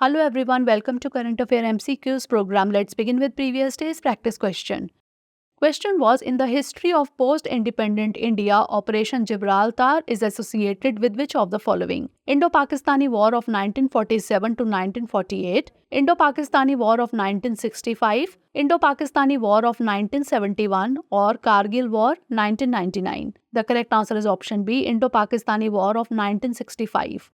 Hello everyone, welcome to Current Affairs MCQs program. Let's begin with previous day's practice question. Question was, in the history of post-independent India, Operation Gibraltar is associated with which of the following? Indo-Pakistani War of 1947 to 1948, Indo-Pakistani War of 1965, Indo-Pakistani War of 1971 or Kargil War 1999. The correct answer is option B, Indo-Pakistani War of 1965.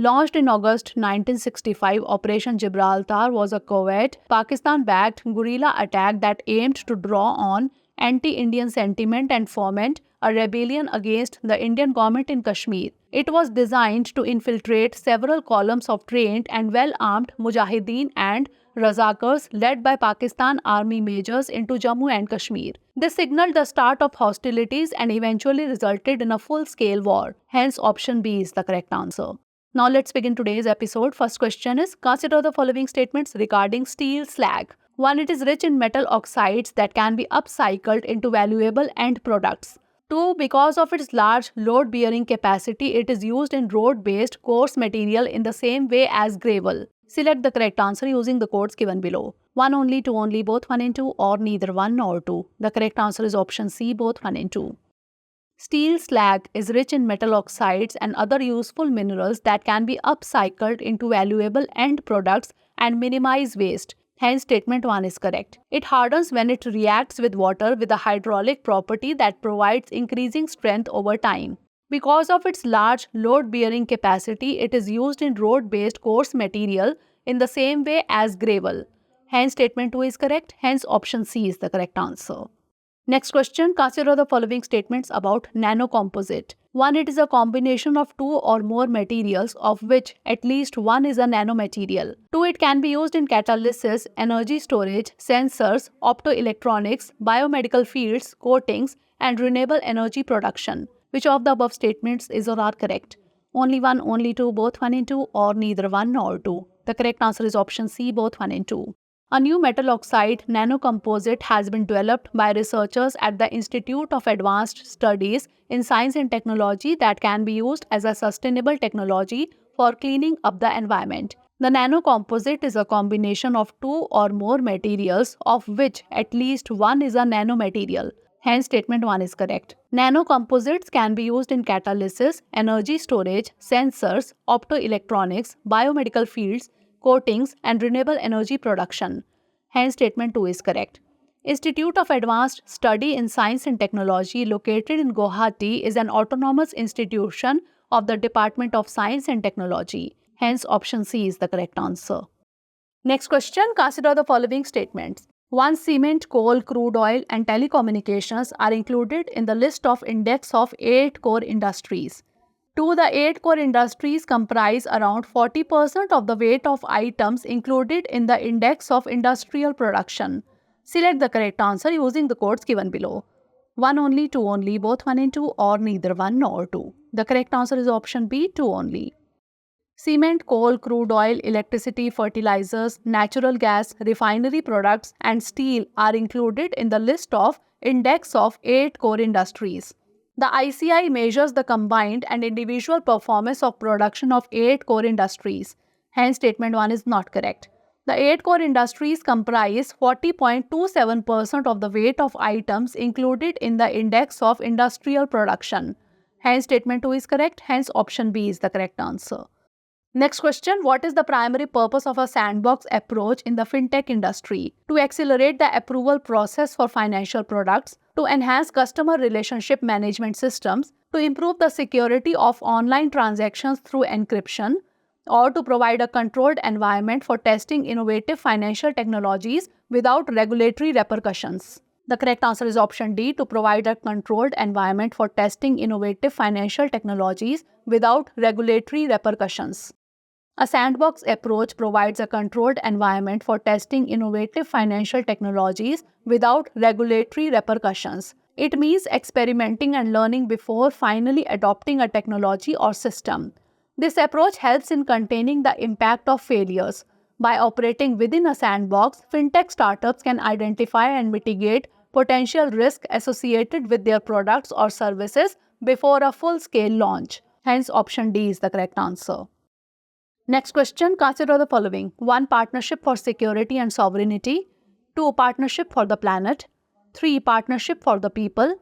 Launched in August 1965, Operation Gibraltar was a covert, Pakistan-backed guerrilla attack that aimed to draw on anti-Indian sentiment and foment a rebellion against the Indian government in Kashmir. It was designed to infiltrate several columns of trained and well-armed Mujahideen and Razakars led by Pakistan Army majors into Jammu and Kashmir. This signaled the start of hostilities and eventually resulted in a full-scale war. Hence, option B is the correct answer. Now let's begin today's episode. First question is, consider the following statements regarding steel slag. 1. It is rich in metal oxides that can be upcycled into valuable end products. 2. Because of its large load-bearing capacity, it is used in road-based coarse material in the same way as gravel. Select the correct answer using the codes given below. 1 only, 2 only, both 1 and 2, or neither 1 nor 2. The correct answer is option C, both 1 and 2. Steel slag is rich in metal oxides and other useful minerals that can be upcycled into valuable end products and minimize waste. Hence, statement 1 is correct. It hardens when it reacts with water with a hydraulic property that provides increasing strength over time. Because of its large load-bearing capacity, it is used in road-based coarse material in the same way as gravel. Hence, statement 2 is correct. Hence, option C is the correct answer. Next question, consider the following statements about nanocomposite. 1. It is a combination of 2 or more materials of which at least one is a nanomaterial. 2. It can be used in catalysis, energy storage, sensors, optoelectronics, biomedical fields, coatings, and renewable energy production. Which of the above statements is or are correct? Only 1, only 2, both 1 and 2, or neither 1 nor 2. The correct answer is option C, both 1 and 2. A new metal oxide nanocomposite has been developed by researchers at the Institute of Advanced Studies in Science and Technology that can be used as a sustainable technology for cleaning up the environment. The nanocomposite is a combination of 2 or more materials of which at least one is a nanomaterial. Hence, statement 1 is correct. Nanocomposites can be used in catalysis, energy storage, sensors, optoelectronics, biomedical fields, coatings, and renewable energy production. Hence, statement 2 is correct. Institute of Advanced Study in Science and Technology located in Guwahati is an autonomous institution of the Department of Science and Technology. Hence, option C is the correct answer. Next question, consider the following statements. 1. Cement, coal, crude oil, and telecommunications are included in the list of index of 8 core industries. 2. The 8 core industries comprise around 40% of the weight of items included in the index of industrial production. Select the correct answer using the codes given below. 1 only, 2 only, both 1 and 2, or neither 1 nor 2. The correct answer is option B, 2 only. Cement, coal, crude oil, electricity, fertilizers, natural gas, refinery products, and steel are included in the list of index of 8 core industries. The ICI measures the combined and individual performance of production of 8 core industries. Hence, statement 1 is not correct. The 8 core industries comprise 40.27% of the weight of items included in the index of industrial production. Hence, statement 2 is correct. Hence, option B is the correct answer. Next question, what is the primary purpose of a sandbox approach in the fintech industry? To accelerate the approval process for financial products, to enhance customer relationship management systems, to improve the security of online transactions through encryption, or to provide a controlled environment for testing innovative financial technologies without regulatory repercussions. The correct answer is option D, to provide a controlled environment for testing innovative financial technologies without regulatory repercussions. A sandbox approach provides a controlled environment for testing innovative financial technologies without regulatory repercussions. It means experimenting and learning before finally adopting a technology or system. This approach helps in containing the impact of failures. By operating within a sandbox, fintech startups can identify and mitigate potential risk associated with their products or services before a full-scale launch. Hence, option D is the correct answer. Next question, consider the following. 1. Partnership for security and sovereignty. 2. Partnership for the planet. 3. Partnership for the people.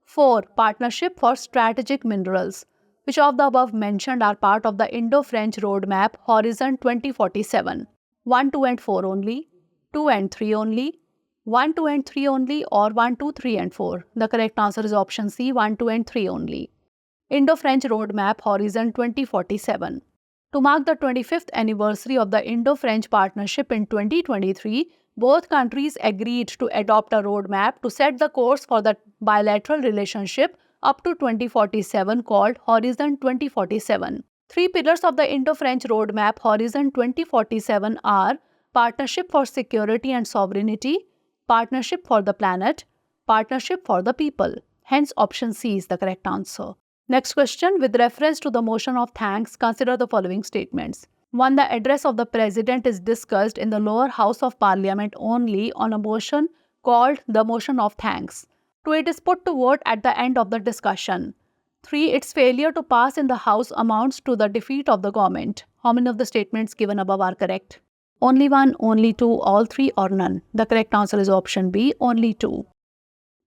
4. Partnership for strategic minerals. Which of the above mentioned are part of the Indo-French roadmap Horizon 2047? 1, 2 and 4 only, 2 and 3 only, 1, 2 and 3 only, or 1, 2, 3 and 4? The correct answer is option C, 1, 2 and 3 only. Indo-French roadmap Horizon 2047. To mark the 25th anniversary of the Indo-French partnership in 2023, both countries agreed to adopt a roadmap to set the course for the bilateral relationship up to 2047 called Horizon 2047. 3 pillars of the Indo-French roadmap Horizon 2047 are partnership for security and sovereignty, partnership for the planet, partnership for the people. Hence, option C is the correct answer. Next question, with reference to the motion of thanks, consider the following statements. 1. The address of the President is discussed in the lower house of Parliament only on a motion called the motion of thanks. 2. It is put to vote at the end of the discussion. 3. Its failure to pass in the House amounts to the defeat of the government. How many of the statements given above are correct? Only 1, only 2, all 3, or none? The correct answer is option B, only 2.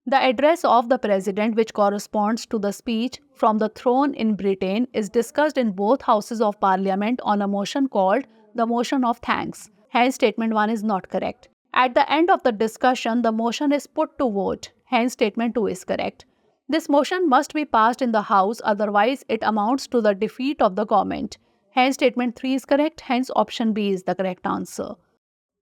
The address of the President, which corresponds to the speech from the throne in Britain, is discussed in both houses of Parliament on a motion called the motion of thanks. Hence, statement 1 is not correct. At the end of the discussion, the motion is put to vote. Hence, statement 2 is correct. This motion must be passed in the House, otherwise it amounts to the defeat of the government. Hence, statement 3 is correct. Hence, option B is the correct answer.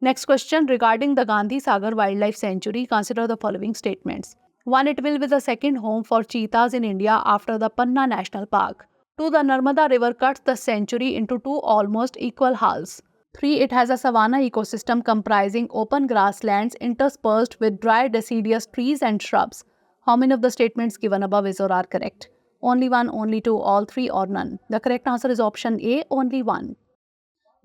Next question, regarding the Gandhi Sagar Wildlife Sanctuary, consider the following statements. 1. It will be the second home for cheetahs in India after the Panna National Park. 2. The Narmada River cuts the sanctuary into 2 almost equal halves. 3. It has a savanna ecosystem comprising open grasslands interspersed with dry deciduous trees and shrubs. How many of the statements given above is or are correct? Only 1, only 2, all 3, or none? The correct answer is option A, only 1.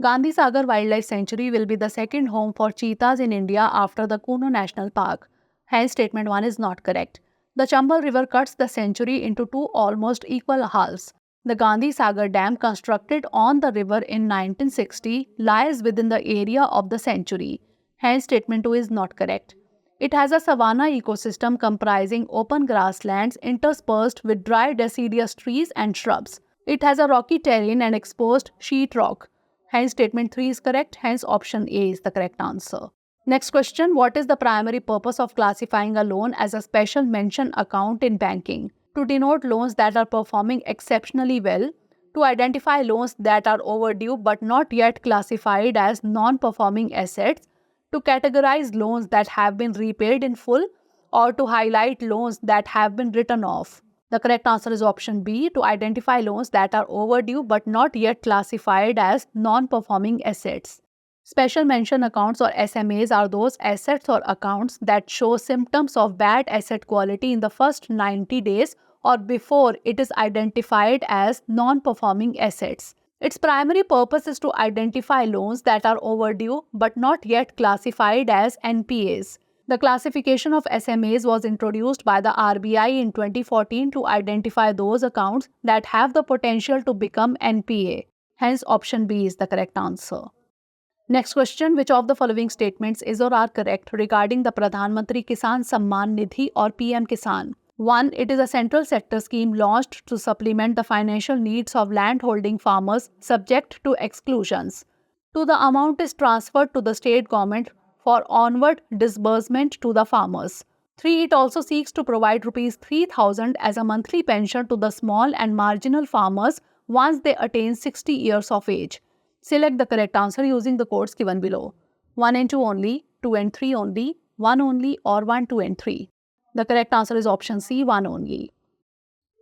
Gandhi Sagar Wildlife Sanctuary will be the second home for cheetahs in India after the Kuno National Park. Hence, statement 1 is not correct. The Chambal River cuts the sanctuary into 2 almost equal halves. The Gandhi Sagar Dam, constructed on the river in 1960, lies within the area of the sanctuary. Hence, statement 2 is not correct. It has a savanna ecosystem comprising open grasslands interspersed with dry deciduous trees and shrubs. It has a rocky terrain and exposed sheet rock. Hence, statement 3 is correct. Hence, option A is the correct answer. Next question, what is the primary purpose of classifying a loan as a special mention account in banking? To denote loans that are performing exceptionally well, to identify loans that are overdue but not yet classified as non-performing assets, to categorize loans that have been repaid in full, or to highlight loans that have been written off. The correct answer is option B, to identify loans that are overdue but not yet classified as non-performing assets. Special mention accounts or SMAs are those assets or accounts that show symptoms of bad asset quality in the first 90 days or before it is identified as non-performing assets. Its primary purpose is to identify loans that are overdue but not yet classified as NPAs. The classification of SMAs was introduced by the RBI in 2014 to identify those accounts that have the potential to become NPA. Hence, option B is the correct answer. Next question, which of the following statements is or are correct regarding the Mantri Kisan Samman Nidhi or PM-Kisan? 1. It is a central sector scheme launched to supplement the financial needs of landholding farmers subject to exclusions. 2. The amount is transferred to the state government for onward disbursement to the farmers. 3. It also seeks to provide Rs 3,000 as a monthly pension to the small and marginal farmers once they attain 60 years of age. Select the correct answer using the codes given below. 1 and 2 only, 2 and 3 only, 1 only, or 1, 2 and 3. The correct answer is option C, 1 only.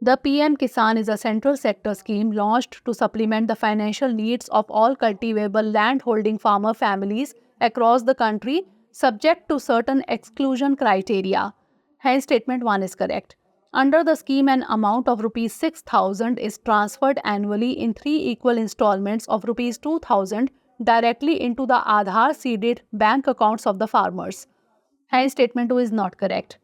The PM-Kisan is a central sector scheme launched to supplement the financial needs of all cultivable landholding farmer families across the country subject to certain exclusion criteria. Hence, statement 1 is correct. Under the scheme, an amount of Rs 6,000 is transferred annually in 3 equal installments of Rs 2,000 directly into the Aadhaar-seeded bank accounts of the farmers. Hence, statement 2 is not correct.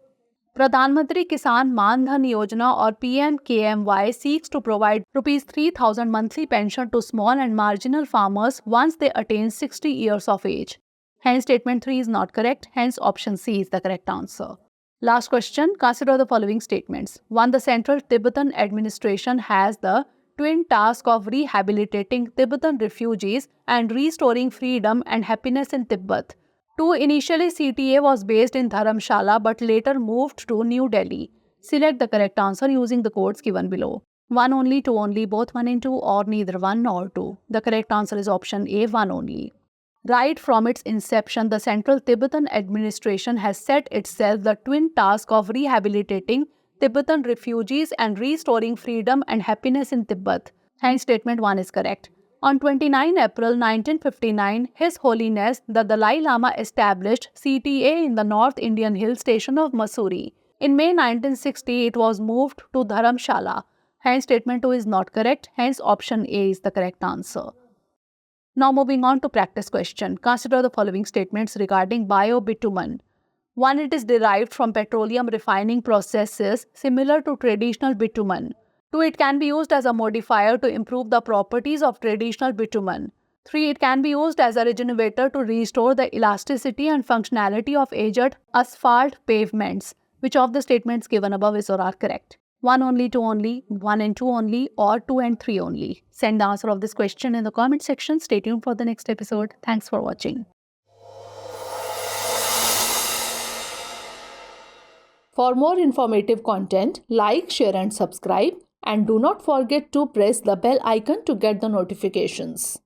Pradhan Mantri Kisan Man Dhan Yojana or PM-KMY seeks to provide Rs 3,000 monthly pension to small and marginal farmers once they attain 60 years of age. Hence, statement 3 is not correct. Hence, option C is the correct answer. Last question. Consider the following statements. 1. The Central Tibetan Administration has the twin task of rehabilitating Tibetan refugees and restoring freedom and happiness in Tibet. 2. Initially, CTA was based in Dharamshala but later moved to New Delhi. Select the correct answer using the codes given below. 1 only, 2 only, both 1 and 2, or neither 1 nor 2. The correct answer is option A, 1 only. Right from its inception, the Central Tibetan Administration has set itself the twin task of rehabilitating Tibetan refugees and restoring freedom and happiness in Tibet. Hence, statement 1 is correct. On 29 April 1959, His Holiness the Dalai Lama established CTA in the North Indian hill station of Mussoorie. In May 1960, it was moved to Dharamshala. Hence, statement 2 is not correct. Hence, option A is the correct answer. Now moving on to practice question. Consider the following statements regarding bio-bitumen. 1. It is derived from petroleum refining processes similar to traditional bitumen. 2. It can be used as a modifier to improve the properties of traditional bitumen. 3. It can be used as a regenerator to restore the elasticity and functionality of aged asphalt pavements. Which of the statements given above is or are correct? 1 only, 2 only, 1 and 2 only, or 2 and 3 only? Send the answer of this question in the comment section. Stay tuned for the next episode. Thanks for watching. For more informative content, like, share and subscribe. And do not forget to press the bell icon to get the notifications.